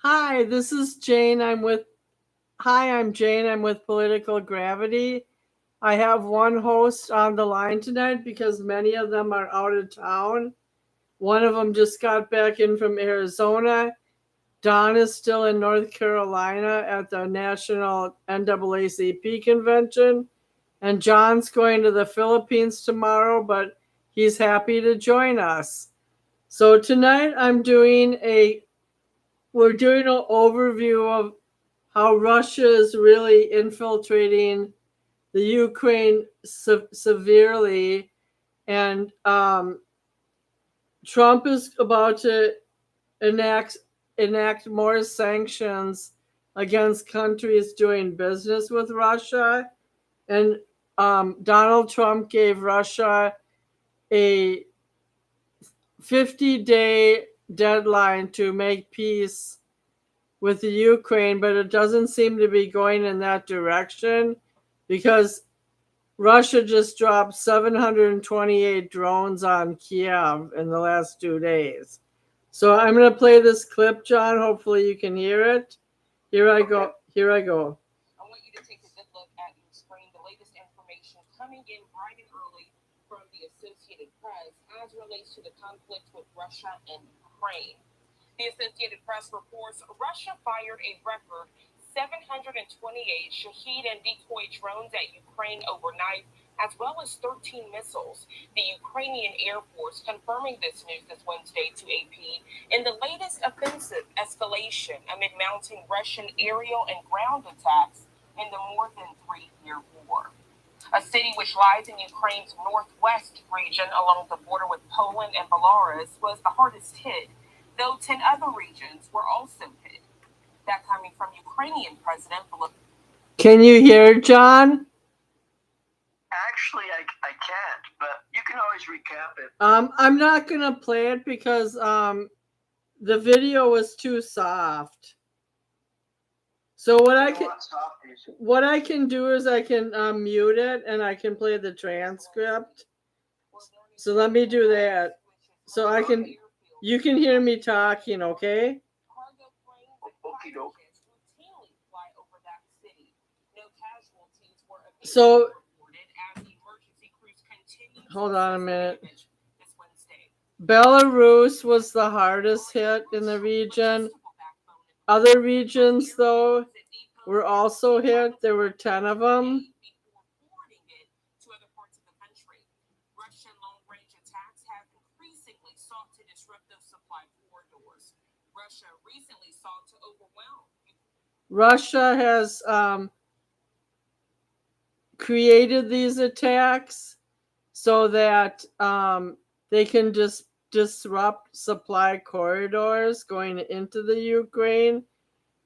Hi, this is Jane. I'm Jane. I'm with Political Gravity. I have one host on the line tonight because many of them are out of town. One of them just got back in from Arizona. Don is still in North Carolina at the National NAACP convention. And John's going to the Philippines tomorrow, but he's happy to join us. So tonight we're doing an overview of how Russia is really infiltrating the Ukraine severely, and Trump is about to enact more sanctions against countries doing business with Russia, and Donald Trump gave Russia a 50-day deadline to make peace with the Ukraine, but it doesn't seem to be going in that direction because Russia just dropped 728 drones on Kyiv in the last 2 days. So I'm going to play this clip, John. Hopefully you can hear it. Here I go. Here I go. I want you to take a good look at your screen. The latest information coming in bright and early from the Associated Press as relates to the conflict with Russia and Ukraine. The Associated Press reports Russia fired a record 728 Shahed and decoy drones at Ukraine overnight, as well as 13 missiles. The Ukrainian Air Force confirming this news this Wednesday to AP in the latest offensive escalation amid mounting Russian aerial and ground attacks in the more than 3-year war. A city which lies in Ukraine's northwest region along the border with Poland and Belarus was the hardest hit, though 10 other regions were also hit. That coming from Ukrainian President Volodymyr. Can you hear, John? Actually, I can't, but you can always recap it. I'm not going to play it because the video was too soft. So what I can do is I can mute it and I can play the transcript. So let me do that. So you can hear me talking, okay? So hold on a minute. Belarus was the hardest hit in the region. Other regions, though, were also hit. There were 10 of them. Russian long-range attacks have increasingly sought to disrupt those supply corridors. Russia recently sought to overwhelm. Russia has created these attacks so that they can just disrupt supply corridors going into the Ukraine.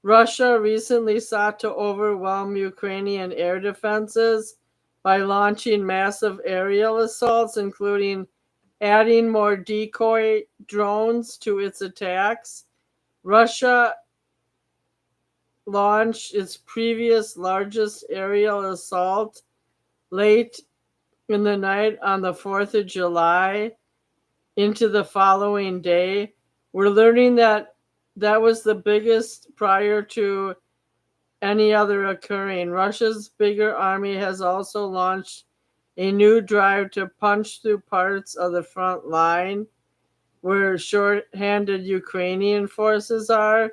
Russia recently sought to overwhelm Ukrainian air defenses by launching massive aerial assaults, including adding more decoy drones to its attacks. Russia launched its previous largest aerial assault late in the night on the 4th of July into the following day. We're learning that was the biggest prior to any other occurring. Russia's bigger army has also launched a new drive to punch through parts of the front line where short-handed Ukrainian forces are.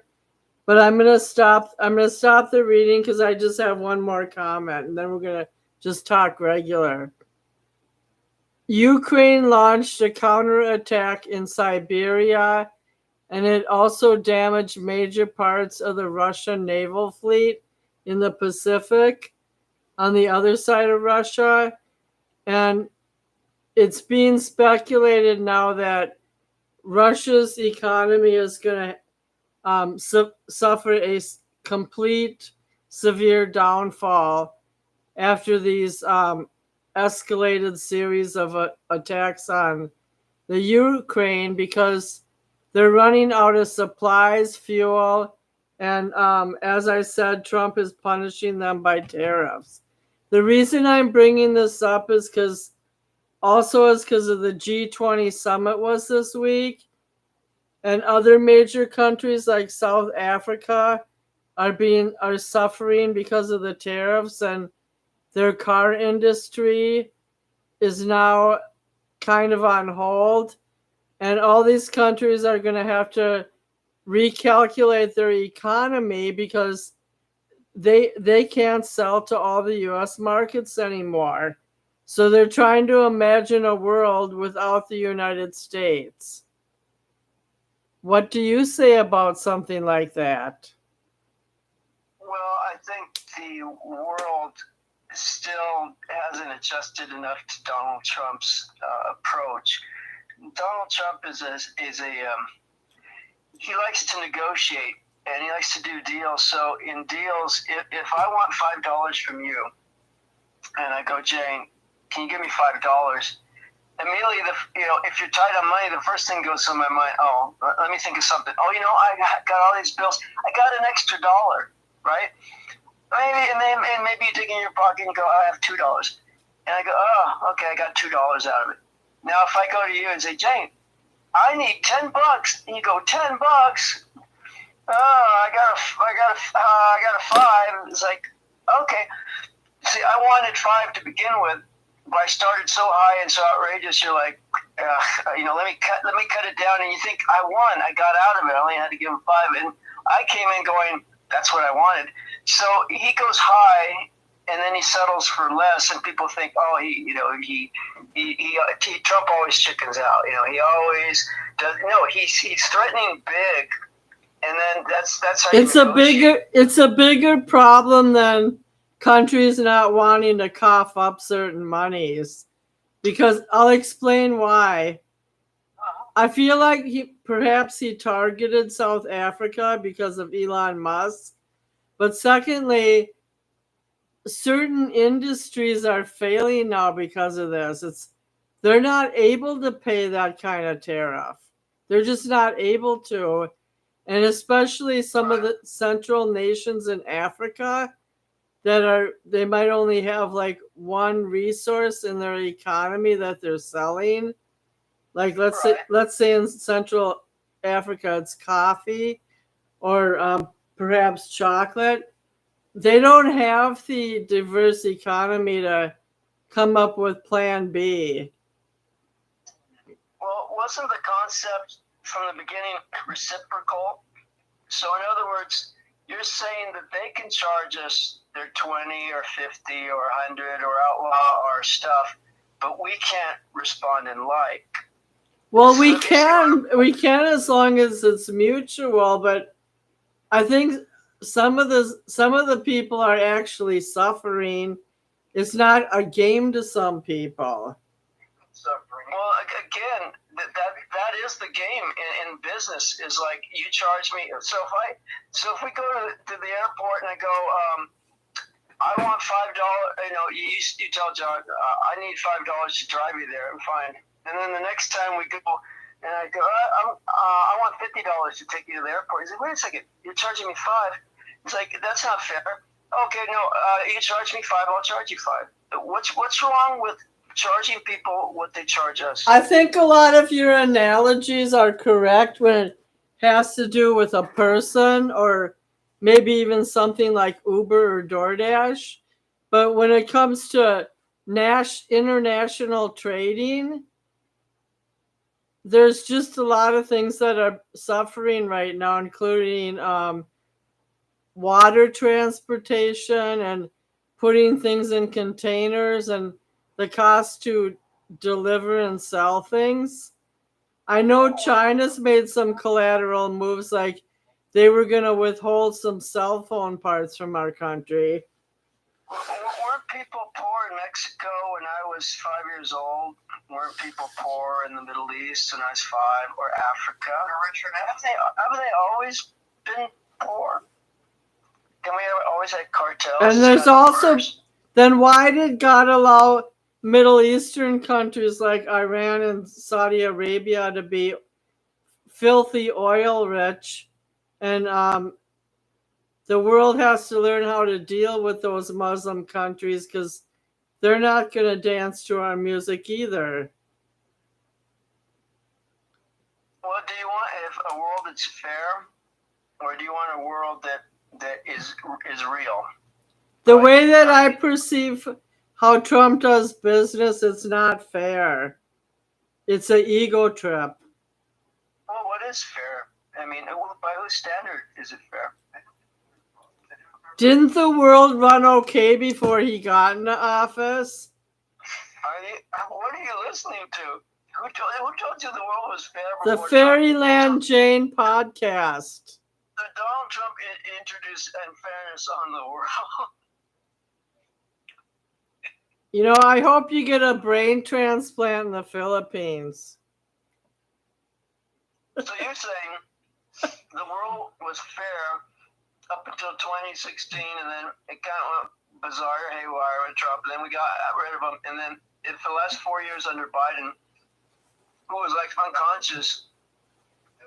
But I'm gonna stop the reading because I just have one more comment, and then we're gonna just talk regular. Ukraine launched a counterattack in Siberia, and it also damaged major parts of the Russian naval fleet in the Pacific on the other side of Russia. And it's being speculated now that Russia's economy is going to suffer a complete severe downfall after these escalated series of attacks on the Ukraine, because they're running out of supplies, fuel, and as I said, Trump is punishing them by tariffs. The reason I'm bringing this up is because of the G20 summit was this week, and other major countries like South Africa are suffering because of the tariffs, and their car industry is now kind of on hold, and all these countries are going to have to recalculate their economy because they can't sell to all the US markets anymore. So they're trying to imagine a world without the United States. What do you say about something like that? Well, I think the world still hasn't adjusted enough to Donald Trump's approach. Donald Trump he likes to negotiate and he likes to do deals. So in deals, if I want $5 from you, and I go, Jane, can you give me $5? Immediately, if you're tight on money, the first thing goes through my mind. Oh, let me think of something. Oh, I got all these bills. I got an extra $1, right? Maybe you dig in your pocket and go, I have $2, and I go, oh, okay, I got $2 out of it. Now, if I go to you and say, Jane, I need $10, and you go, $10. Oh, I got a 5. It's like, okay. See, I wanted 5 to begin with, but I started so high and so outrageous. You're like, let me cut it down, and you think I won. I got out of it. I only had to give him 5, and I came in going, that's what I wanted. So he goes high, and then he settles for less, and people think, oh, Trump always chickens out. He always does. No, he's threatening big, and then that's how it's a bigger problem than countries not wanting to cough up certain monies, because I'll explain why. I feel like perhaps he targeted South Africa because of Elon Musk, but secondly, certain industries are failing now because of this. They're not able to pay that kind of tariff. They're just not able to, and especially some of the central nations in Africa they might only have like one resource in their economy that they're selling. Like let's say in Central Africa it's coffee or perhaps chocolate. They don't have the diverse economy to come up with Plan B. Well, wasn't the concept from the beginning reciprocal? So in other words, you're saying that they can charge us their 20 or 50 or 100 or outlaw our stuff, but we can't respond in like. Well, we can as long as it's mutual, but I think some of the people are actually suffering. It's not a game to some people. Suffering. Well, again, that is the game in business. Is like you charge me. So if we go to the airport and I go, I want $5. You tell John, I need $5 to drive you there. I'm fine. And then the next time we go, and I go, I want $50 to take you to the airport. He's like, wait a second, you're charging me $5. It's like, that's not fair. Okay, no, you charge me $5, I'll charge you $5. What's wrong with charging people what they charge us? I think a lot of your analogies are correct when it has to do with a person or maybe even something like Uber or DoorDash. But when it comes to international trading, there's just a lot of things that are suffering right now, including water transportation and putting things in containers and the cost to deliver and sell things. I know China's made some collateral moves, like they were going to withhold some cell phone parts from our country. Weren't people poor in Mexico when I was 5 years old? Weren't people poor in the Middle East when I was 5, or Africa? Haven't they always been poor? Can we always have cartels? And there's also, then why did God allow Middle Eastern countries like Iran and Saudi Arabia to be filthy oil rich? And the world has to learn how to deal with those Muslim countries because they're not going to dance to our music either. What do you want? a world that's fair, or do you want a world that is real? The way that I perceive how Trump does business, it's not fair. It's an ego trip. Well, what is fair? I mean, by whose standard is it fair? Didn't the world run okay before he got into office? What are you listening to? Who told you the world was fair? The Fairyland Jane podcast. Donald Trump introduced unfairness on the world. You know, I hope you get a brain transplant in the Philippines. So you're saying the world was fair up until 2016, and then it kind of went bizarre, haywire with Trump, and then we got rid of him, and then for the last 4 years under Biden, who was like unconscious,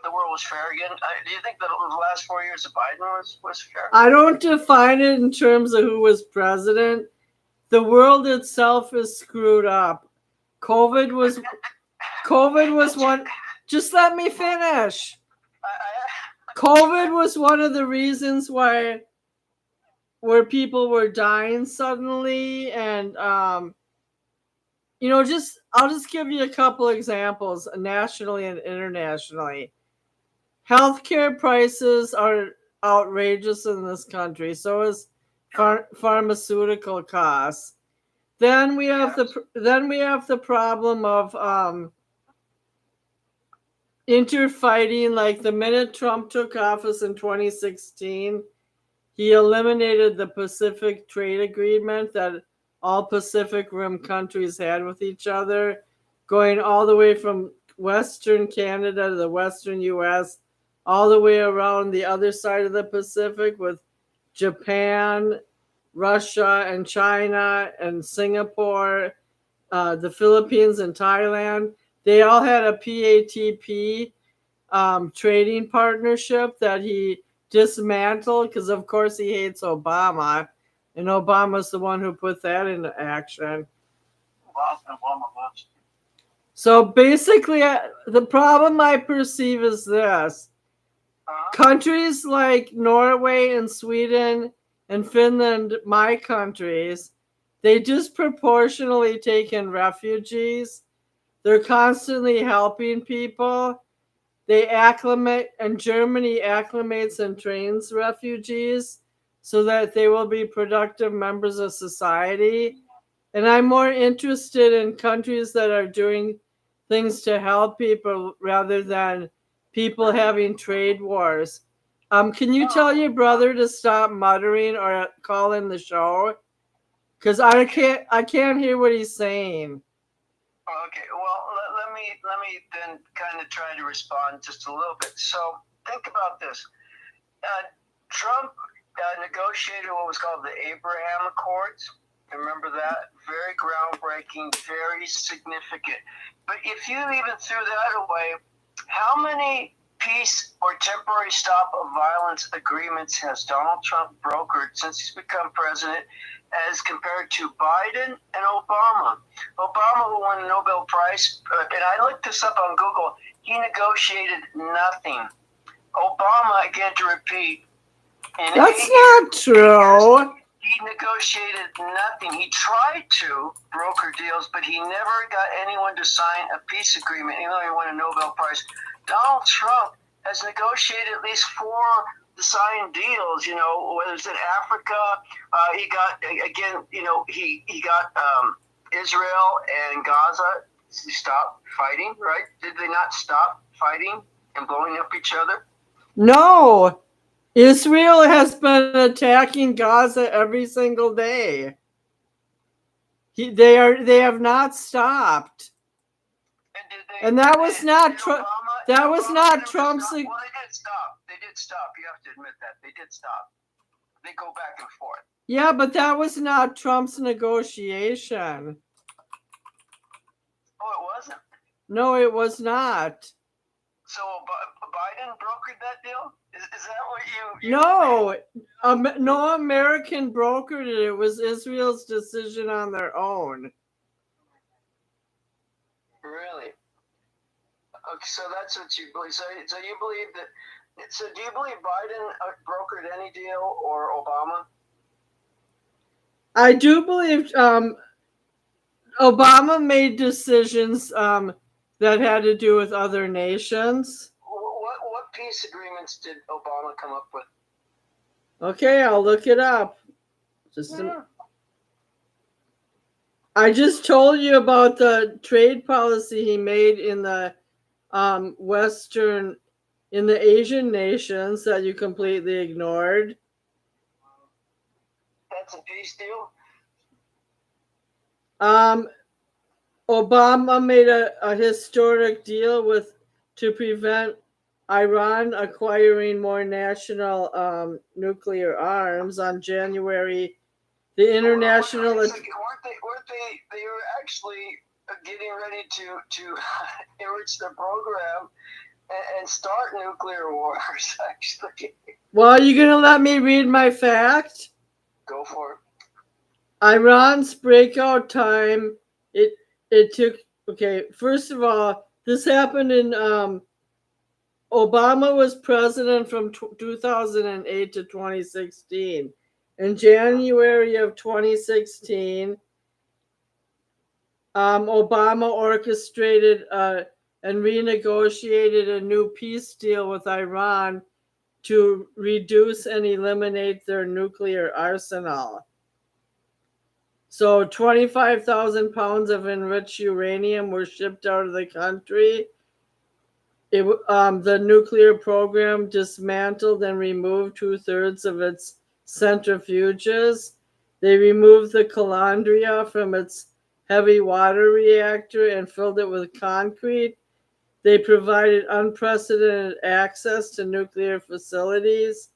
the world was fair again. Do you think that the last 4 years of Biden was fair? I don't define it in terms of who was president. The world itself is screwed up. COVID was one. Just let me finish. COVID was one of the reasons where people were dying suddenly, and I'll just give you a couple examples nationally and internationally. Healthcare prices are outrageous in this country. So is pharmaceutical costs. Then we have the problem of interfighting. Like the minute Trump took office in 2016, he eliminated the Pacific Trade Agreement that all Pacific Rim countries had with each other, going all the way from Western Canada to the Western US, all the way around the other side of the Pacific with Japan, Russia, and China, and Singapore, the Philippines, and Thailand. They all had a PATP trading partnership that he dismantled because, of course, he hates Obama, and Obama's the one who put that into action. So basically, the problem I perceive is this. Countries like Norway and Sweden and Finland, my countries, they disproportionately take in refugees. They're constantly helping people. They acclimate, and Germany acclimates and trains refugees so that they will be productive members of society. And I'm more interested in countries that are doing things to help people rather than people having trade wars. Can you tell your brother to stop muttering or call in the show? Because I can't hear what he's saying. Okay, well, let me then kind of try to respond just a little bit. So think about this. Trump negotiated what was called the Abraham Accords. Remember that? Very groundbreaking, very significant. But if you even threw that away, how many peace or temporary stop of violence agreements has Donald Trump brokered since he's become president as compared to Biden and Obama? Obama, who won the Nobel Prize, and I looked this up on Google, he negotiated nothing. Obama, again to repeat, that's not true. He negotiated nothing. He tried to broker deals, but he never got anyone to sign a peace agreement, even though he won a Nobel Prize. Donald Trump has negotiated at least 4 signed deals, whether it's in Africa. He got, again, he got Israel and Gaza to stop fighting, right? Did they not stop fighting and blowing up each other? No. Israel has been attacking Gaza every single day. They have not stopped. And that was not Trump. That was not Trump's. Well, they did stop. They did stop. You have to admit that they did stop. They go back and forth. Yeah, but that was not Trump's negotiation. Oh, it wasn't? No, it was not. So Biden brokered that deal? Is that what you No, no American brokered it. It was Israel's decision on their own. Really? So that's what you believe. So you believe that. So do you believe Biden brokered any deal or Obama? I do believe Obama made decisions that had to do with other nations. What peace agreements did Obama come up with? Okay, I'll look it up. I just told you about the trade policy he made in the in the Asian nations that you completely ignored. That's a peace deal? Obama made a historic deal to prevent Iran acquiring more national nuclear arms on January. The international. Weren't they were actually getting ready to enrich their program and start nuclear wars, actually. Well, are you going to let me read my fact? Go for it. Iran's breakout time, it took, okay, first of all, this happened in, Obama was president from 2008 to 2016. In January of 2016, Obama orchestrated and renegotiated a new peace deal with Iran to reduce and eliminate their nuclear arsenal. So 25,000 pounds of enriched uranium were shipped out of the country. The nuclear program dismantled and removed 2/3 of its centrifuges. They removed the calandria from its heavy water reactor and filled it with concrete. They provided unprecedented access to nuclear facilities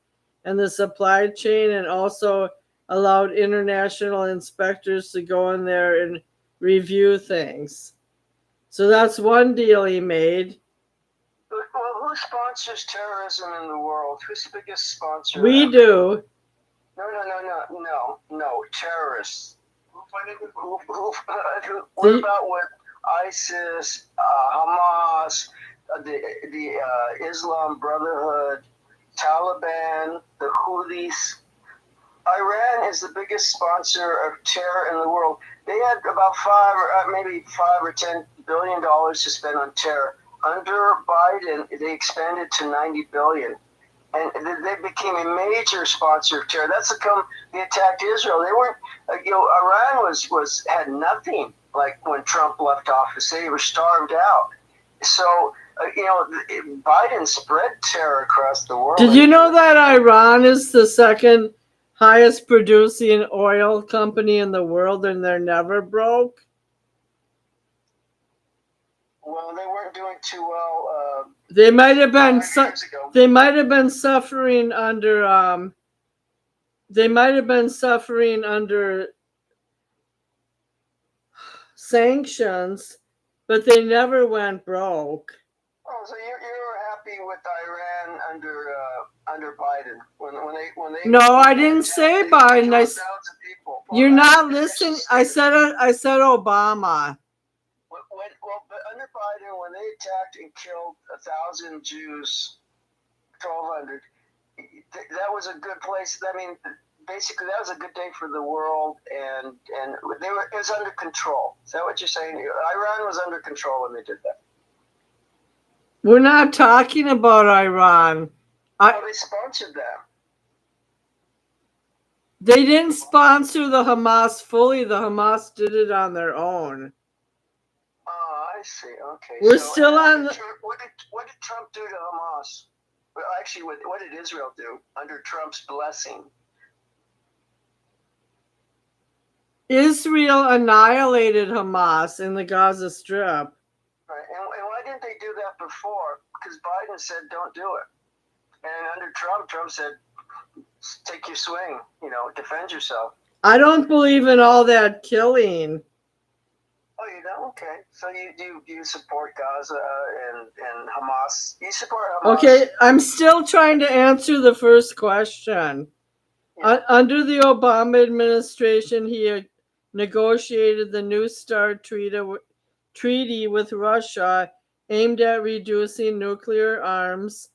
and the supply chain, and also allowed international inspectors to go in there and review things. So that's one deal he made. Well, who sponsors terrorism in the world? Who's the biggest sponsor? We do. No, terrorists. What about what ISIS, Hamas, the Islam Brotherhood, Taliban, the Houthis? Iran is the biggest sponsor of terror in the world. They had about maybe $5 or $10 billion to spend on terror. Under Biden, they expanded to $90 billion. And they became a major sponsor of terror. That's how they attacked Israel. They weren't, Iran had nothing like when Trump left office. They were starved out. So, Biden spread terror across the world. Did you know that Iran is the second highest producing oil company in the world, and they're never broke? Well, they weren't doing too well. They might have been. They might have been suffering under. They might have been suffering under sanctions, but they never went broke. Oh, so you're happy with Iran under Biden when they? No, I didn't say Biden. You're not listening. I said Obama. But under Biden, when they attacked and killed 1,000 Jews, 1,200, that was a good place. I mean, basically, that was a good day for the world, and it was under control. Is that what you're saying? Iran was under control when they did that. We're not talking about Iran. They sponsored them. They didn't sponsor the Hamas fully. The Hamas did it on their own. I see. Okay. We're still on. What did Trump do to Hamas? Well, actually, what did Israel do under Trump's blessing? Israel annihilated Hamas in the Gaza Strip. Right. And why didn't they do that before? Because Biden said don't do it. And under Trump said take your swing. Defend yourself. I don't believe in all that killing. Oh, you don't? Okay. So you support Gaza and Hamas? You support Hamas? Okay, I'm still trying to answer the first question. Yeah. Under the Obama administration, he negotiated the New START treaty with Russia aimed at reducing nuclear arms.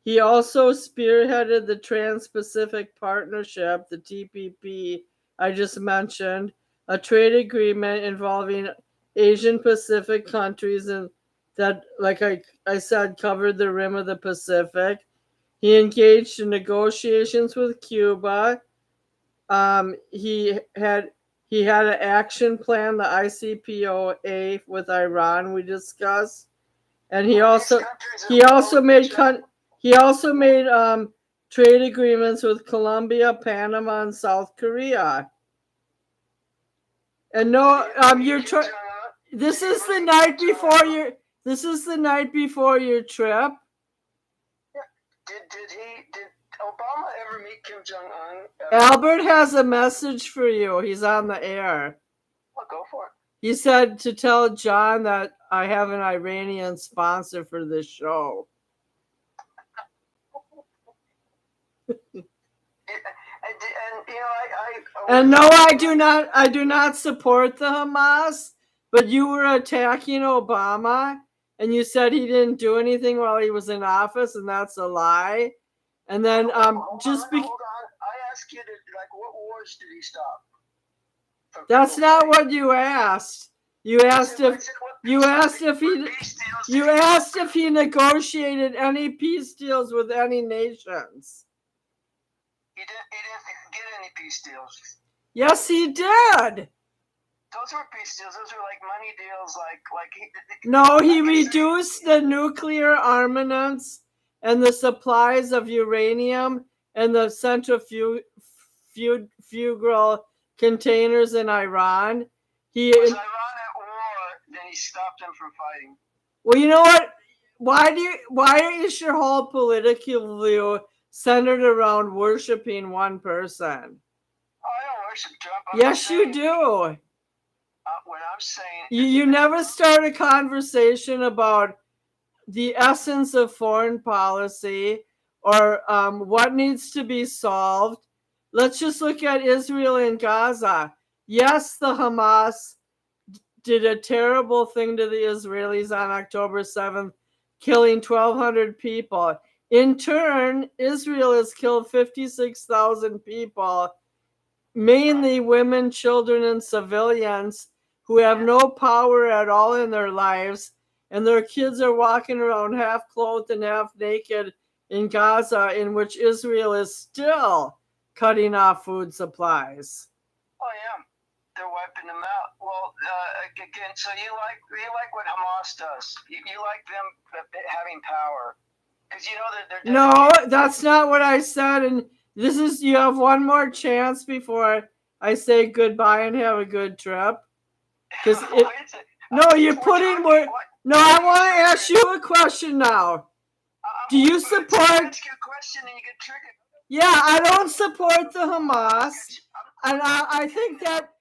He also spearheaded the Trans-Pacific Partnership, the TPP I just mentioned, a trade agreement involving Asian Pacific countries and that, like I said, covered the rim of the Pacific. He engaged in negotiations with Cuba. He had an action plan, the ICPOA with Iran we discussed, and he also made trade agreements with Colombia, Panama, and South Korea. And no, this is the night before your trip. Did Obama ever meet Kim Jong-un? Albert has a message for you. He's on the air. Well, go for it. He said to tell John that I have an Iranian sponsor for this show. And no, I do not support the Hamas, but you were attacking Obama and you said he didn't do anything while he was in office, and that's a lie. And then hold on. I asked you what wars did he stop? That's not what you asked. You asked if he negotiated any peace deals with any nations. He didn't get any peace deals. Yes, he did. Those were peace deals. Those were like money deals. No, he reduced the nuclear armaments and the supplies of uranium and the centrifugal containers in Iran. Was Iran at war? Then he stopped them from fighting. Well, you know what? Why is your whole political view centered around worshiping one person? I don't worship Trump. Yes, you do. What I'm saying, you never start a conversation about the essence of foreign policy or what needs to be solved. Let's just look at Israel and Gaza. Yes, the Hamas did a terrible thing to the Israelis on October 7th, killing 1,200 people. In turn, Israel has killed 56,000 people, mainly women, children, and civilians who have no power at all in their lives, and their kids are walking around half clothed and half naked in Gaza, in which Israel is still cutting off food supplies. Oh yeah, they're wiping them out. Well, again, so you like what Hamas does? You like them having power because you know that they're. No, that's not what I said. And you have one more chance before I say goodbye and have a good trip. Because you're putting more. No, I want to ask you a question now. Do you support? Ask you a question and you get triggered. Yeah, I don't support the Hamas, and I think that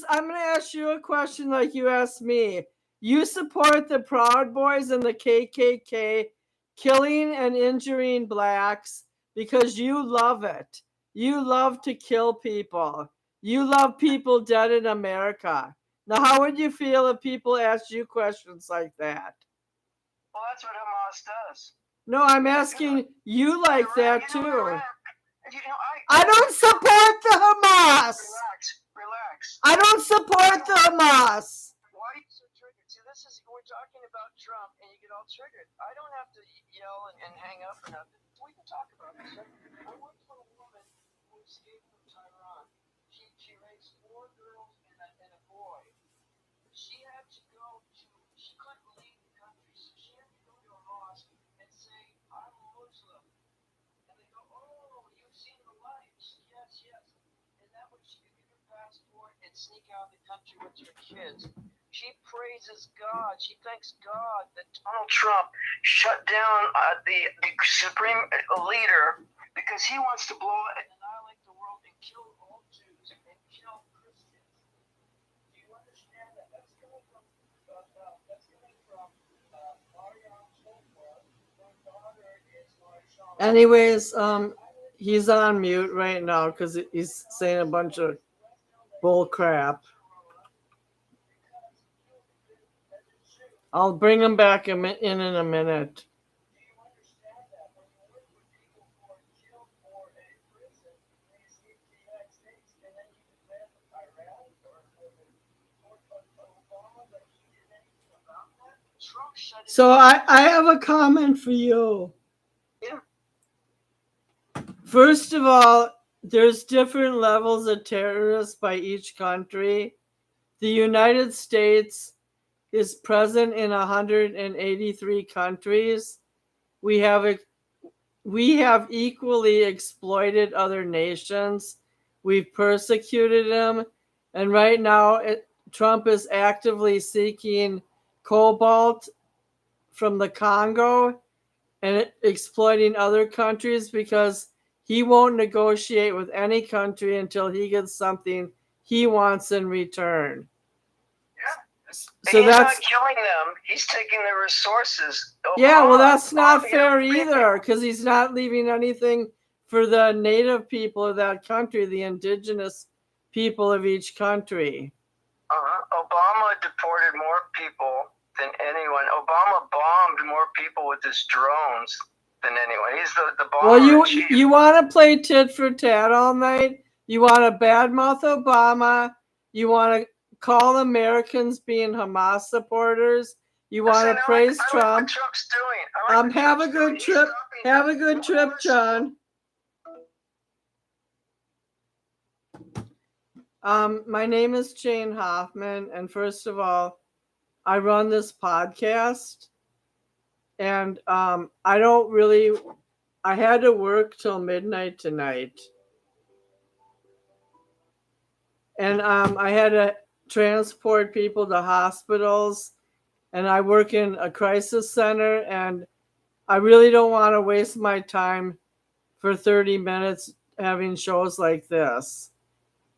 I'm going to ask you a question like you asked me. You support the Proud Boys and the KKK killing and injuring blacks because you love it. You love to kill people. You love people dead in America. Now, how would you feel if people asked you questions like that? Well, that's what Hamas does. No, I'm asking you like that too. I don't support the Hamas. Relax. I don't support the Hamas. Why are you so triggered? See, we're talking about Trump, and you get all triggered. I don't have to yell and hang up or nothing. We can talk about this. I worked for a woman who escaped from Tehran. She raised 4 girls and a boy. She had to she couldn't leave the country, so she had to go to a mosque and say, I'm Muslim. And they go, oh, you've seen the lights. Yes. And that way she could get her passport and sneak out of the country with her kids. She praises God. She thanks God that Donald Trump shut down the supreme leader because he wants to blow and annihilate the world and kill all Jews and kill Christians. Do you understand that? That's coming from Mariam Solberg. Her daughter is Marshawn. Anyways, he's on mute right now because he's saying a bunch of bull crap. I'll bring him back in a minute. Do you understand that when you work with people who are killed for a prison, they escape to the United States, and then you demand Iran or Obama that he did anything about that? Trump shut it So down. I have a comment for you. Yeah. First of all, there's different levels of terrorists by each country. The United States is present in 183 countries. We have equally exploited other nations. We've persecuted them, and right now Trump is actively seeking cobalt from the Congo and exploiting other countries because he won't negotiate with any country until he gets something he wants in return. Yeah. So he's that's not killing them. He's taking their resources. yeah, well, Obama, that's not robbing fair other people. either because he's not leaving anything for the native people of that country, the indigenous people of each country. Obama deported more people than anyone. Obama bombed more people with his drones than anyone. He's the bomber Well, in chief. you want to play tit for tat all night? You want to badmouth Obama? You want to call Americans being Hamas supporters? You want to praise I like Trump? what Trump's doing. Have a good trip. Have a good trip, John. My name is Jane Hoffman, and first of all, I run this podcast, and I had to work till midnight tonight, and I had to transport people to hospitals, and I work in a crisis center, and I really don't want to waste my time for 30 minutes having shows like this.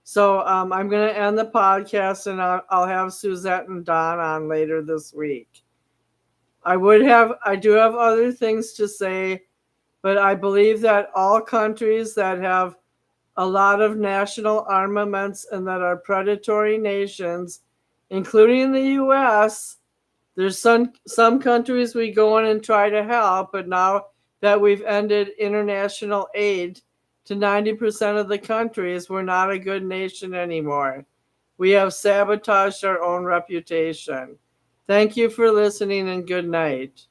So I'm going to end the podcast, and I'll have Suzette and Don on later this week. I do have other things to say, but I believe that all countries that have a lot of national armaments and that are predatory nations, including the U.S., there's some countries we go in and try to help, but now that we've ended international aid to 90% of the countries, we're not a good nation anymore. We have sabotaged our own reputation. Thank you for listening and good night.